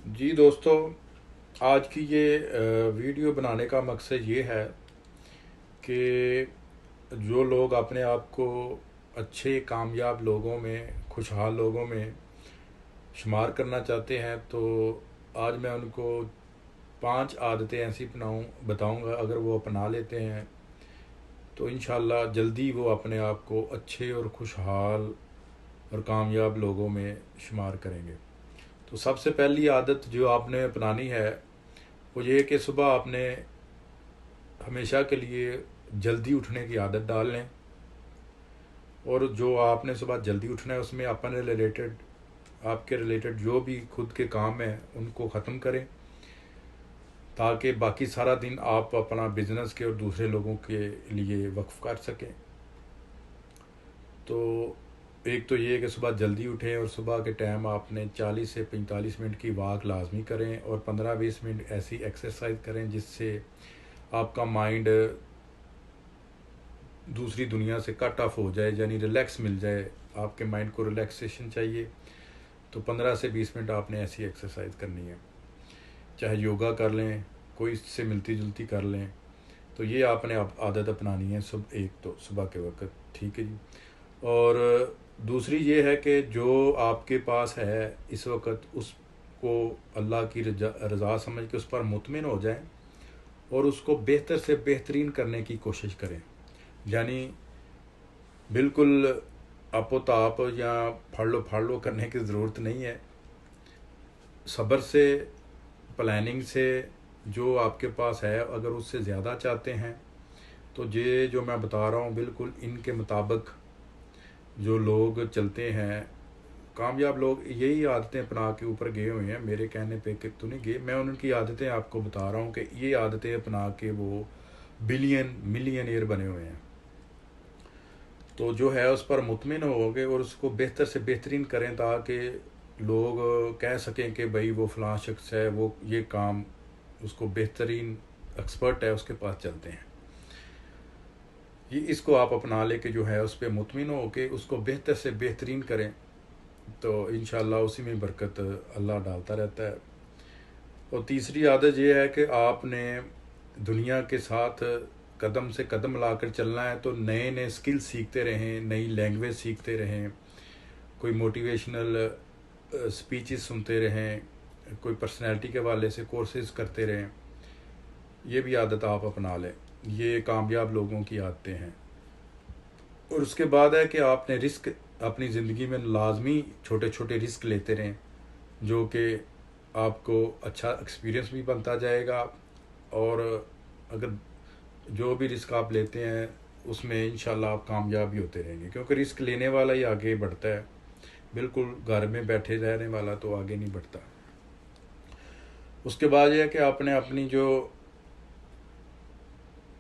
جی دوستو، آج کی یہ ویڈیو بنانے کا مقصد یہ ہے کہ جو لوگ اپنے آپ کو اچھے کامیاب لوگوں میں، خوشحال لوگوں میں شمار کرنا چاہتے ہیں، تو آج میں ان کو 5 عادتیں ایسی بتاؤں گا. اگر وہ اپنا لیتے ہیں تو انشاءاللہ جلدی وہ اپنے آپ کو اچھے اور خوشحال اور کامیاب لوگوں میں شمار کریں گے. تو سب سے پہلی عادت جو آپ نے اپنانی ہے وہ یہ کہ صبح آپ نے ہمیشہ کے لیے جلدی اٹھنے کی عادت ڈال لیں، اور جو آپ نے صبح جلدی اٹھنا ہے اس میں آپ کے ریلیٹڈ جو بھی خود کے کام ہیں ان کو ختم کریں، تاکہ باقی سارا دن آپ اپنا بزنس کے اور دوسرے لوگوں کے لیے وقف کر سکیں. تو ایک تو یہ کہ صبح جلدی اٹھیں، اور صبح کے ٹائم آپ نے 40 سے 45 منٹ کی واک لازمی کریں، اور 15-20 منٹ ایسی ایکسرسائز کریں جس سے آپ کا مائنڈ دوسری دنیا سے کٹ آف ہو جائے، یعنی ریلیکس مل جائے. آپ کے مائنڈ کو ریلیکسیشن چاہیے، تو 15 سے 20 منٹ آپ نے ایسی ایکسرسائز کرنی ہے. چاہے یوگا کر لیں، کوئی اس سے ملتی جلتی کر لیں. تو یہ آپ نے عادت اپنانی ہے ایک تو صبح کے وقت. ٹھیک ہے جی. اور دوسری یہ ہے کہ جو آپ کے پاس ہے اس وقت اس کو اللہ کی رضا سمجھ کے اس پر مطمئن ہو جائیں، اور اس کو بہتر سے بہترین کرنے کی کوشش کریں. یعنی بالکل آپ و تاپ یا پھاڑ لو کرنے کی ضرورت نہیں ہے. صبر سے، پلاننگ سے، جو آپ کے پاس ہے اگر اس سے زیادہ چاہتے ہیں تو یہ جو میں بتا رہا ہوں بالکل ان کے مطابق جو لوگ چلتے ہیں، کامیاب لوگ یہی عادتیں اپنا کے اوپر گئے ہوئے ہیں. میرے کہنے پہ کہ تو نہیں گئے، میں ان کی عادتیں آپ کو بتا رہا ہوں کہ یہ عادتیں اپنا کے وہ ملین ایئر بنے ہوئے ہیں. تو جو ہے اس پر مطمئن ہو گے اور اس کو بہتر سے بہترین کریں، تاکہ لوگ کہہ سکیں کہ بھائی وہ فلاں شخص ہے، وہ یہ کام اس کو بہترین ایکسپرٹ ہے، اس کے پاس چلتے ہیں. یہ اس کو آپ اپنا لے کے جو ہے اس پہ مطمئن ہو کے اس کو بہتر سے بہترین کریں، تو انشاءاللہ اسی میں برکت اللہ ڈالتا رہتا ہے. اور تیسری عادت یہ ہے کہ آپ نے دنیا کے ساتھ قدم سے قدم لا کر چلنا ہے، تو نئے نئے سکل سیکھتے رہیں، نئی لینگویج سیکھتے رہیں، کوئی موٹیویشنل سپیچز سنتے رہیں، کوئی پرسنالٹی کے حوالے سے کورسز کرتے رہیں. یہ بھی عادت آپ اپنا لیں. یہ کامیاب لوگوں کی عادتیں ہیں. اور اس کے بعد ہے کہ آپ نے رسک اپنی زندگی میں لازمی چھوٹے چھوٹے رسک لیتے رہیں، جو کہ آپ کو اچھا ایکسپیرینس بھی بنتا جائے گا. اور اگر جو بھی رسک آپ لیتے ہیں اس میں انشاءاللہ آپ کامیاب بھی ہوتے رہیں گے، کیونکہ رسک لینے والا ہی آگے بڑھتا ہے. بالکل گھر میں بیٹھے رہنے والا تو آگے نہیں بڑھتا. اس کے بعد یہ ہے کہ آپ نے اپنی جو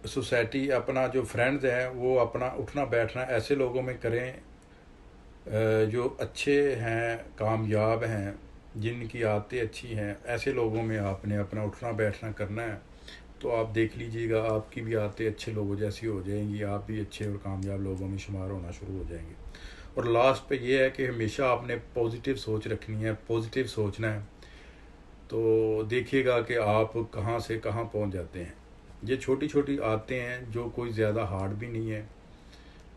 سوسائٹی، اپنا جو فرینڈز ہیں، وہ اپنا اٹھنا بیٹھنا ایسے لوگوں میں کریں جو اچھے ہیں، کامیاب ہیں، جن کی عادتیں اچھی ہیں. ایسے لوگوں میں آپ نے اپنا اٹھنا بیٹھنا کرنا ہے. تو آپ دیکھ لیجئے گا آپ کی بھی عادتیں اچھے لوگوں جیسی ہو جائیں گی، آپ بھی اچھے اور کامیاب لوگوں میں شمار ہونا شروع ہو جائیں گے. اور لاسٹ پہ یہ ہے کہ ہمیشہ آپ نے پازیٹیو سوچ رکھنی ہے، پازیٹیو سوچنا ہے. تو دیکھیے گا کہ آپ کہاں سے کہاں پہنچ جاتے ہیں. یہ چھوٹی چھوٹی عادتیں ہیں جو کوئی زیادہ ہارڈ بھی نہیں ہے.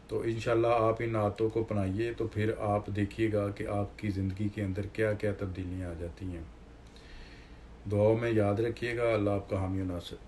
تو انشاءاللہ آپ ان عادتوں کو اپنائیے، تو پھر آپ دیکھیے گا کہ آپ کی زندگی کے اندر کیا کیا تبدیلیاں آ جاتی ہیں. دعاؤں میں یاد رکھیے گا. اللہ آپ کا حامی و ناصر.